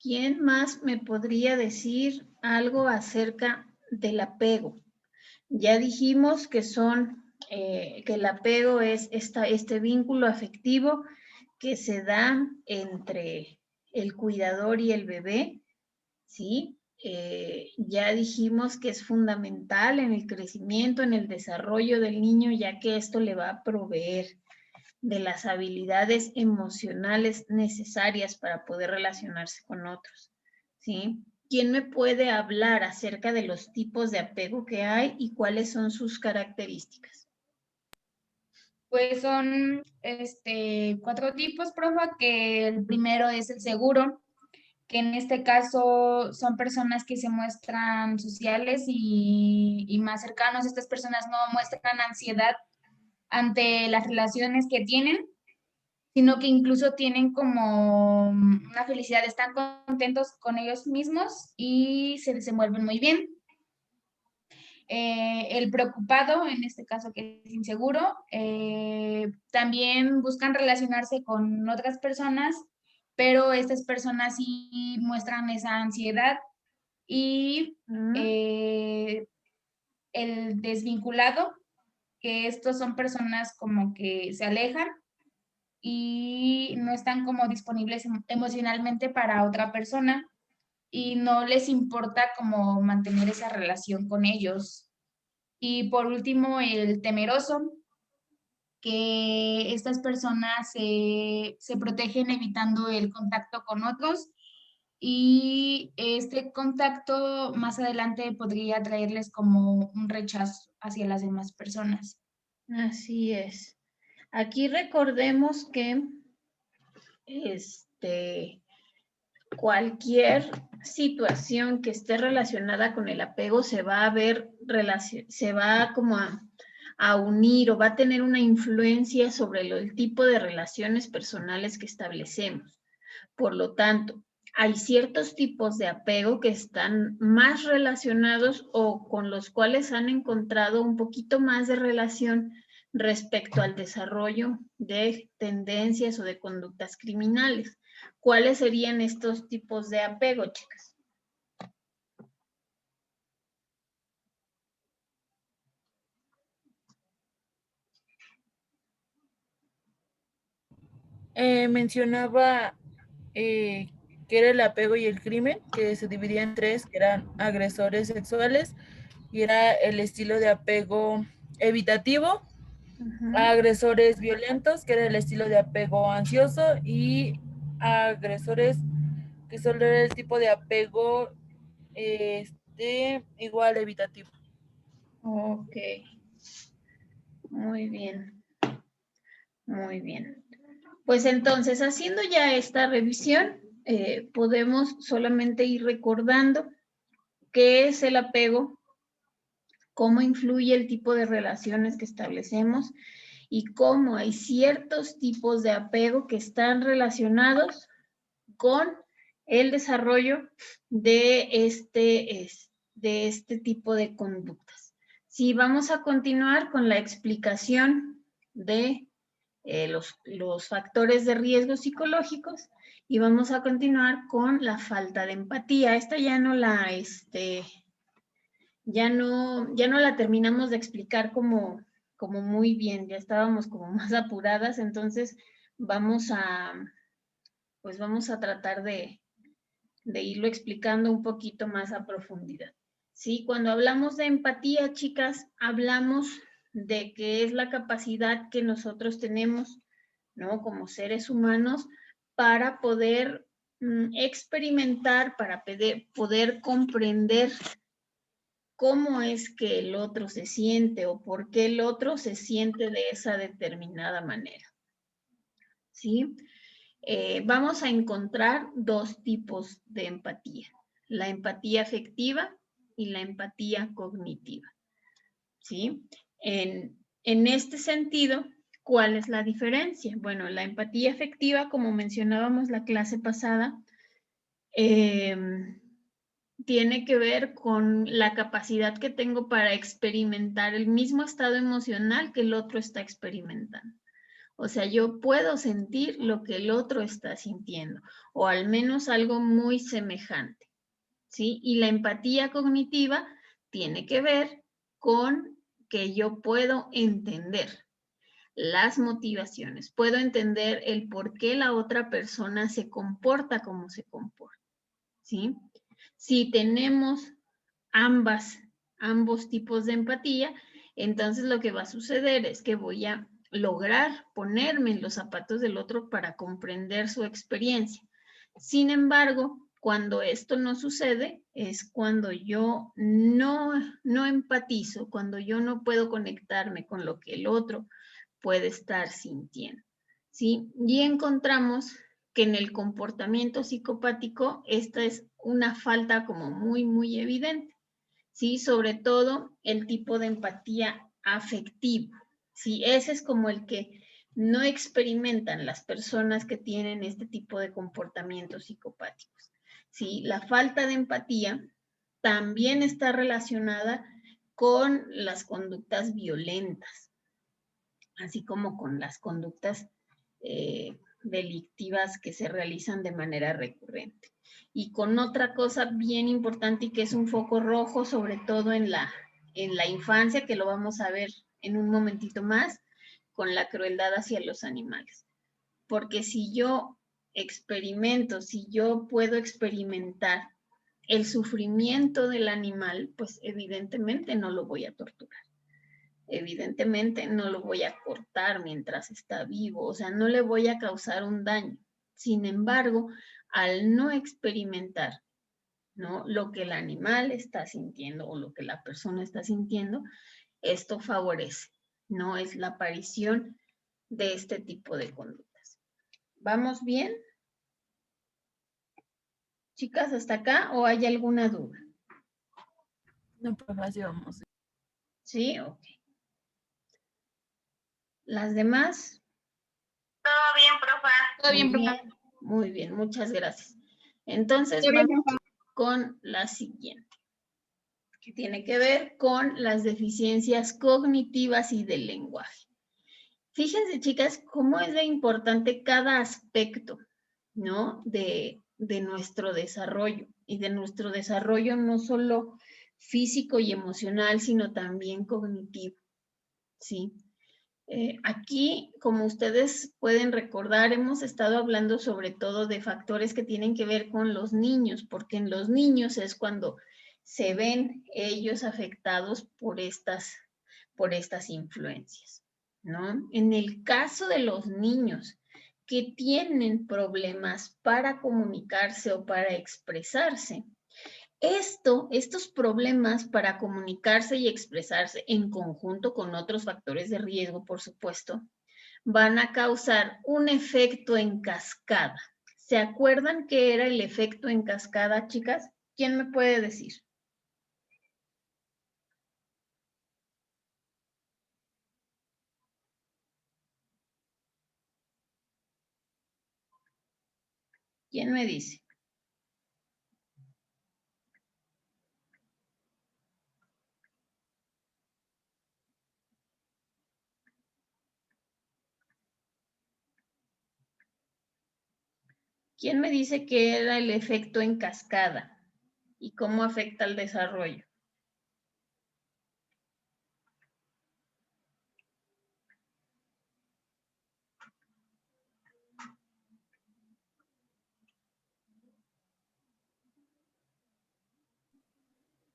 ¿Quién más me podría decir algo acerca del apego? Ya dijimos que que el apego es este vínculo afectivo que se da entre el cuidador y el bebé, ¿sí? Ya dijimos que es fundamental en el crecimiento, en el desarrollo del niño, ya que esto le va a proveer de las habilidades emocionales necesarias para poder relacionarse con otros, ¿sí? ¿Quién me puede hablar acerca de los tipos de apego que hay y cuáles son sus características? Pues son 4 tipos, profa, que el primero es el seguro, que en este caso son personas que se muestran sociales y más cercanos. Estas personas no muestran ansiedad ante las relaciones que tienen, sino que incluso tienen como una felicidad, están contentos con ellos mismos y se desenvuelven muy bien. El preocupado, en este caso que es inseguro, también buscan relacionarse con otras personas, pero estas personas sí muestran esa ansiedad. Y el desvinculado, que estos son personas como que se alejan y no están como disponibles emocionalmente para otra persona y no les importa como mantener esa relación con ellos. Y por último, el temeroso, que estas personas se protegen evitando el contacto con otros y este contacto más adelante podría traerles como un rechazo hacia las demás personas. Así es. Aquí recordemos que cualquier situación que esté relacionada con el apego se va a ver, se va como a unir o va a tener una influencia sobre el tipo de relaciones personales que establecemos. Por lo tanto, hay ciertos tipos de apego que están más relacionados o con los cuales han encontrado un poquito más de relación respecto al desarrollo de tendencias o de conductas criminales. ¿Cuáles serían estos tipos de apego, chicas? Mencionaba que era el apego y el crimen, que se dividía en tres, que eran agresores sexuales, y era el estilo de apego evitativo, agresores violentos, que era el estilo de apego ansioso, y agresores que solo era el tipo de apego igual evitativo. Ok, muy bien, muy bien. Pues entonces, haciendo ya esta revisión, podemos solamente ir recordando qué es el apego, cómo influye el tipo de relaciones que establecemos y cómo hay ciertos tipos de apego que están relacionados con el desarrollo de este tipo de conductas. Sí, vamos a continuar con la explicación de los factores de riesgo psicológicos y vamos a continuar con la falta de empatía. Esta ya no la terminamos de explicar como muy bien, ya estábamos como más apuradas, entonces vamos a, pues vamos a tratar de irlo explicando un poquito más a profundidad. Sí, cuando hablamos de empatía, chicas, hablamos de que es la capacidad que nosotros tenemos, ¿no? Como seres humanos para poder experimentar, para poder comprender cómo es que el otro se siente o por qué el otro se siente de esa determinada manera. ¿Sí? Vamos a encontrar dos tipos de empatía, la empatía afectiva y la empatía cognitiva. ¿Sí? En este sentido, ¿cuál es la diferencia? Bueno, la empatía afectiva, como mencionábamos la clase pasada, tiene que ver con la capacidad que tengo para experimentar el mismo estado emocional que el otro está experimentando. O sea, yo puedo sentir lo que el otro está sintiendo, o al menos algo muy semejante, ¿sí? Y la empatía cognitiva tiene que ver con que yo puedo entender las motivaciones, puedo entender el por qué la otra persona se comporta como se comporta, ¿sí? Si tenemos ambos tipos de empatía, entonces lo que va a suceder es que voy a lograr ponerme en los zapatos del otro para comprender su experiencia. Sin embargo, cuando esto no sucede, es cuando yo no empatizo, cuando yo no puedo conectarme con lo que el otro puede estar sintiendo, ¿sí? Y encontramos que en el comportamiento psicopático esta es una falta como muy evidente, ¿sí? Sobre todo el tipo de empatía afectiva, ¿sí? Ese es como el que no experimentan las personas que tienen este tipo de comportamientos psicopáticos, ¿sí? La falta de empatía también está relacionada con las conductas violentas, así como con las conductas delictivas que se realizan de manera recurrente. Y con otra cosa bien importante y que es un foco rojo, sobre todo en la infancia, que lo vamos a ver en un momentito más, con la crueldad hacia los animales. Porque si yo experimento, si yo puedo experimentar el sufrimiento del animal, pues evidentemente no lo voy a torturar. Evidentemente no lo voy a cortar mientras está vivo, o sea, no le voy a causar un daño. Sin embargo, al no experimentar, ¿no?, lo que el animal está sintiendo o lo que la persona está sintiendo, esto favorece, ¿no? Es la aparición de este tipo de conductas. ¿Vamos bien? Chicas, ¿hasta acá o hay alguna duda? No, profe, así vamos. Sí, ok. ¿Las demás? Todo bien, profa. Todo bien, profe. Muy bien, muchas gracias. Entonces, Todo bien, vamos profe. con la siguiente, que tiene que ver con las deficiencias cognitivas y del lenguaje. Fíjense, chicas, cómo es de importante cada aspecto, ¿no?, de nuestro desarrollo, y de nuestro desarrollo no solo físico y emocional, sino también cognitivo, ¿sí? Aquí, como ustedes pueden recordar, hemos estado hablando sobre todo de factores que tienen que ver con los niños, porque en los niños es cuando se ven ellos afectados por estas influencias, ¿no? En el caso de los niños que tienen problemas para comunicarse o para expresarse, estos problemas para comunicarse y expresarse en conjunto con otros factores de riesgo, por supuesto, van a causar un efecto en cascada. ¿Se acuerdan qué era el efecto en cascada, chicas? ¿Quién me puede decir? ¿Quién me dice? ¿Quién me dice qué era el efecto en cascada y cómo afecta al desarrollo?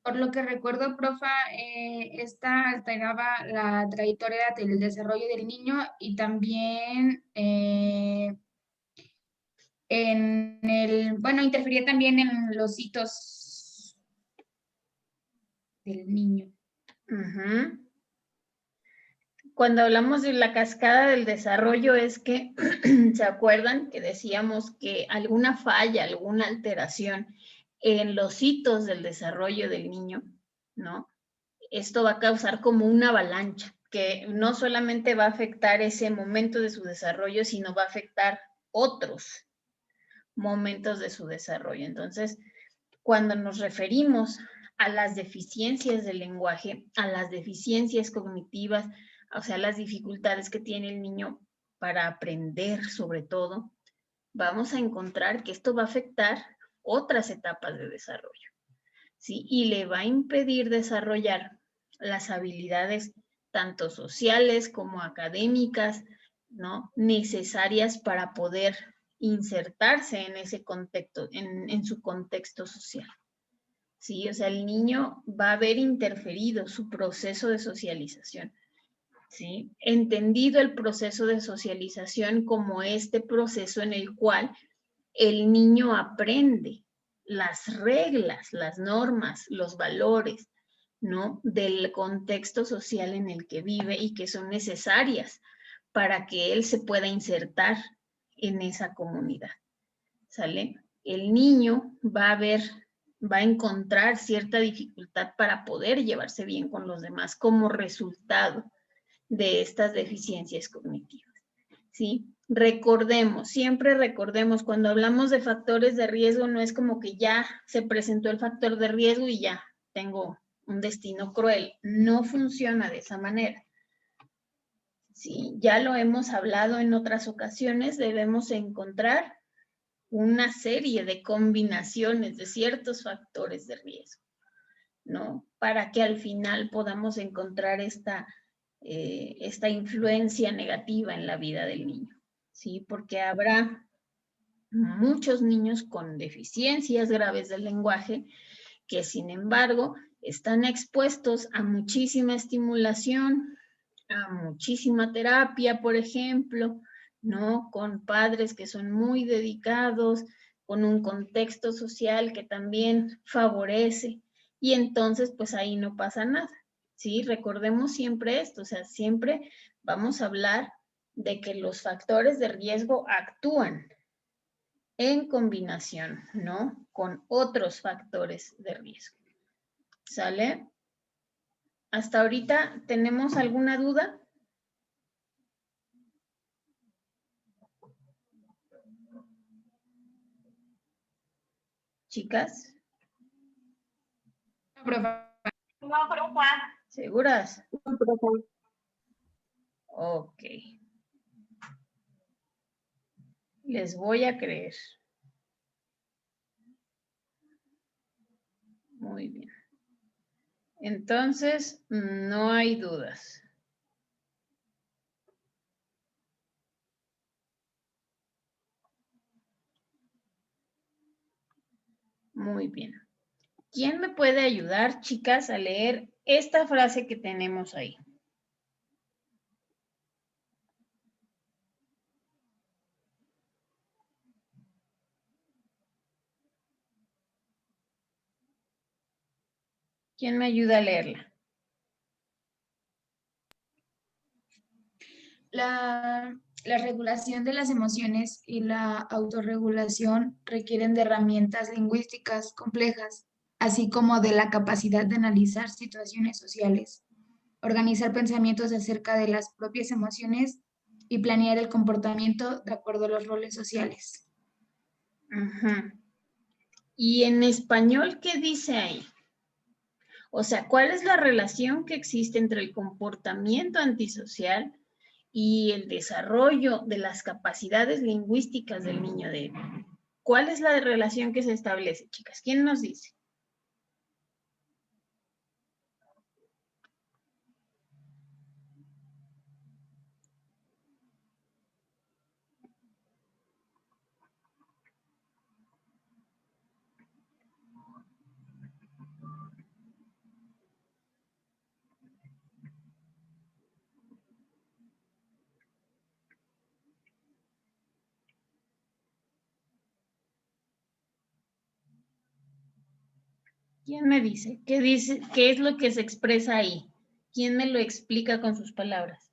Por lo que recuerdo, profa, esta alteraba la trayectoria del desarrollo del niño y también interfería también en los hitos del niño. Uh-huh. Cuando hablamos de la cascada del desarrollo es que, ¿se acuerdan que decíamos que alguna falla, alguna alteración en los hitos del desarrollo del niño, ¿no? Esto va a causar como una avalancha, que no solamente va a afectar ese momento de su desarrollo, sino va a afectar otros momentos de su desarrollo. Entonces, cuando nos referimos a las deficiencias del lenguaje, a las deficiencias cognitivas, o sea, las dificultades que tiene el niño para aprender sobre todo, vamos a encontrar que esto va a afectar otras etapas de desarrollo, ¿sí? Y le va a impedir desarrollar las habilidades tanto sociales como académicas, ¿no? Necesarias para poder insertarse en ese contexto, en su contexto social. ¿Sí? O sea, el niño va a ver interferido su proceso de socialización. ¿Sí? Entendido el proceso de socialización como este proceso en el cual el niño aprende las reglas, las normas, los valores, ¿no? Del contexto social en el que vive y que son necesarias para que él se pueda insertar en esa comunidad, ¿sale? El niño va a encontrar cierta dificultad para poder llevarse bien con los demás como resultado de estas deficiencias cognitivas, ¿sí? Recordemos, siempre recordemos, cuando hablamos de factores de riesgo, no es como que ya se presentó el factor de riesgo y ya tengo un destino cruel. No funciona de esa manera. Sí, ya lo hemos hablado en otras ocasiones, debemos encontrar una serie de combinaciones de ciertos factores de riesgo, ¿no? Para que al final podamos encontrar esta influencia negativa en la vida del niño, ¿sí? Porque habrá muchos niños con deficiencias graves del lenguaje que, sin embargo, están expuestos a muchísima estimulación, a muchísima terapia, por ejemplo, ¿no? Con padres que son muy dedicados, con un contexto social que también favorece, y entonces pues ahí no pasa nada, ¿sí? Recordemos siempre esto, o sea, siempre vamos a hablar de que los factores de riesgo actúan en combinación, ¿no? Con otros factores de riesgo, ¿sale? ¿Hasta ahorita tenemos alguna duda? Chicas, Profe. No, profa. ¿seguras? No, profa. Ok. Les voy a creer. Muy bien. Entonces, no hay dudas. Muy bien. ¿Quién me puede ayudar, chicas, a leer esta frase que tenemos ahí? ¿Quién me ayuda a leerla? La regulación de las emociones y la autorregulación requieren de herramientas lingüísticas complejas, así como de la capacidad de analizar situaciones sociales, organizar pensamientos acerca de las propias emociones y planear el comportamiento de acuerdo a los roles sociales. Ajá. ¿Y en español qué dice ahí? O sea, ¿cuál es la relación que existe entre el comportamiento antisocial y el desarrollo de las capacidades lingüísticas del niño de... ¿Cuál es la relación que se establece, chicas? ¿Quién nos dice? ¿Quién me dice? ¿Qué es lo que se expresa ahí? ¿Quién me lo explica con sus palabras?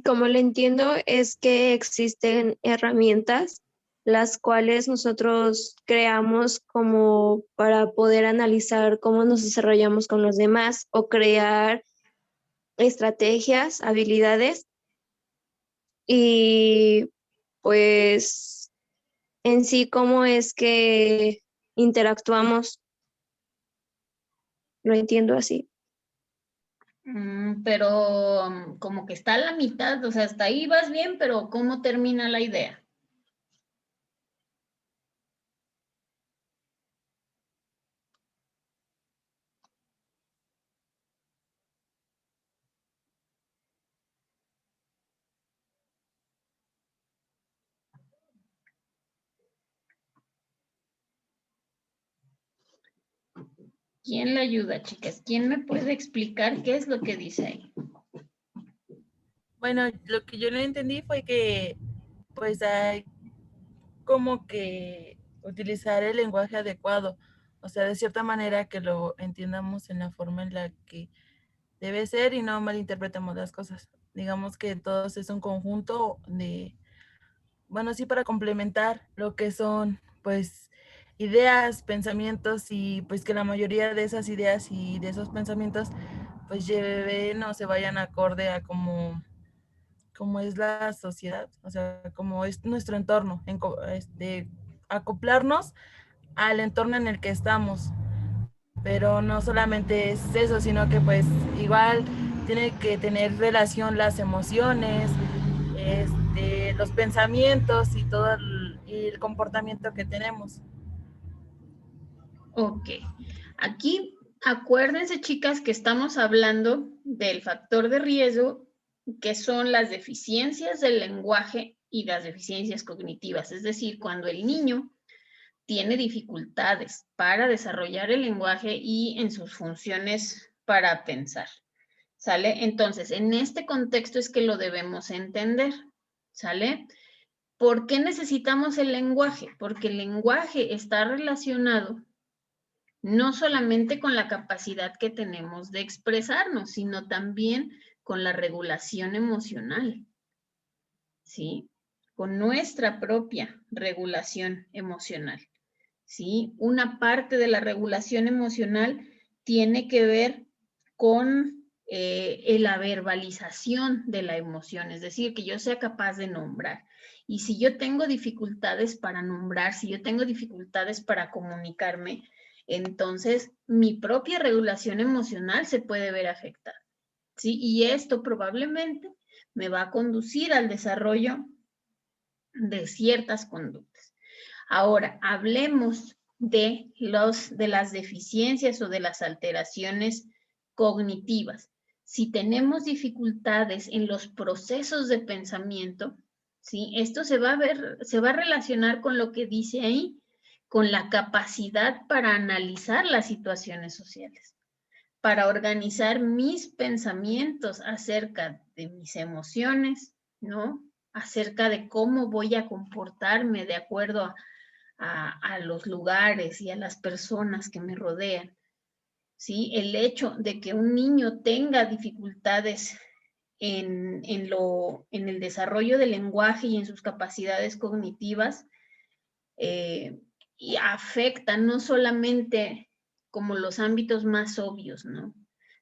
Como lo entiendo, es que existen herramientas las cuales nosotros creamos como para poder analizar cómo nos desarrollamos con los demás o crear estrategias, habilidades y pues en sí cómo es que interactuamos. Lo entiendo así. Pero como que está a la mitad, o sea, hasta ahí vas bien, pero ¿cómo termina la idea? ¿Quién le ayuda, chicas? ¿Quién me puede explicar qué es lo que dice ahí? Bueno, lo que yo no entendí fue que pues hay como que utilizar el lenguaje adecuado, o sea, de cierta manera que lo entiendamos en la forma en la que debe ser y no malinterpretemos las cosas. Digamos que todos es un conjunto de, bueno, sí, para complementar lo que son, pues, ideas, pensamientos y pues que la mayoría de esas ideas y de esos pensamientos pues lleven o se vayan acorde a como es la sociedad, o sea, como es nuestro entorno, acoplarnos al entorno en el que estamos, pero no solamente es eso, sino que pues igual tiene que tener relación las emociones, los pensamientos y todo el comportamiento que tenemos. Ok. Aquí, acuérdense, chicas, que estamos hablando del factor de riesgo, que son las deficiencias del lenguaje y las deficiencias cognitivas. Es decir, cuando el niño tiene dificultades para desarrollar el lenguaje y en sus funciones para pensar. ¿Sale? Entonces, en este contexto es que lo debemos entender. ¿Sale? ¿Por qué necesitamos el lenguaje? Porque el lenguaje está relacionado no solamente con la capacidad que tenemos de expresarnos, sino también con la regulación emocional, ¿sí? Con nuestra propia regulación emocional, ¿sí? Una parte de la regulación emocional tiene que ver con la verbalización de la emoción, es decir, que yo sea capaz de nombrar. Y si yo tengo dificultades para nombrar, si yo tengo dificultades para comunicarme, entonces mi propia regulación emocional se puede ver afectada, ¿sí? Y esto probablemente me va a conducir al desarrollo de ciertas conductas. Ahora, hablemos de las deficiencias o de las alteraciones cognitivas. Si tenemos dificultades en los procesos de pensamiento, ¿sí? Esto se va a relacionar con lo que dice ahí, con la capacidad para analizar las situaciones sociales, para organizar mis pensamientos acerca de mis emociones, ¿no? Acerca de cómo voy a comportarme de acuerdo a los lugares y a las personas que me rodean. ¿Sí? El hecho de que un niño tenga dificultades en el desarrollo del lenguaje y en sus capacidades cognitivas y afecta no solamente como los ámbitos más obvios, ¿no?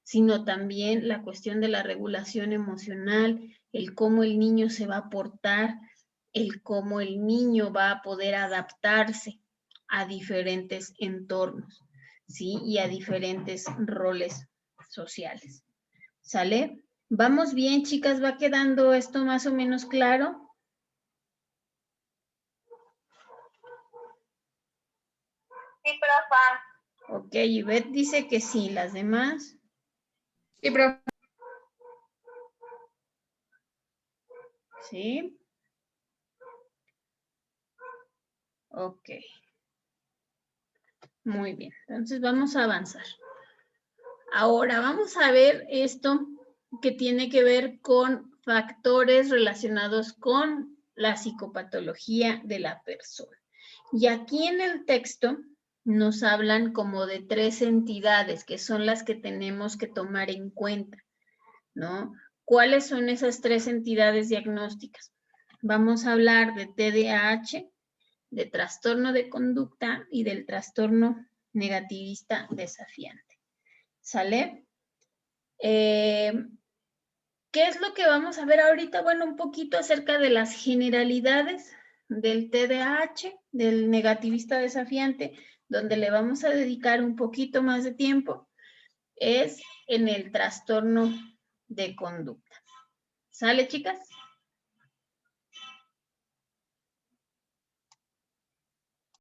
Sino también la cuestión de la regulación emocional, el cómo el niño se va a portar, el cómo el niño va a poder adaptarse a diferentes entornos, ¿sí? Y a diferentes roles sociales. ¿Sale? ¿Vamos bien, chicas? ¿Va quedando esto más o menos claro? Sí, profa. Ok, Ivette dice que sí, ¿las demás? Sí, profe. Sí. Ok. Muy bien, entonces vamos a avanzar. Ahora vamos a ver esto que tiene que ver con factores relacionados con la psicopatología de la persona. Y aquí en el texto nos hablan como de 3 entidades que son las que tenemos que tomar en cuenta, ¿no? ¿Cuáles son esas 3 entidades diagnósticas? Vamos a hablar de TDAH, de trastorno de conducta y del trastorno negativista desafiante. ¿Sale? ¿Qué es lo que vamos a ver ahorita? Bueno, un poquito acerca de las generalidades del TDAH, del negativista desafiante, donde le vamos a dedicar un poquito más de tiempo, es en el trastorno de conducta. ¿Sale, chicas?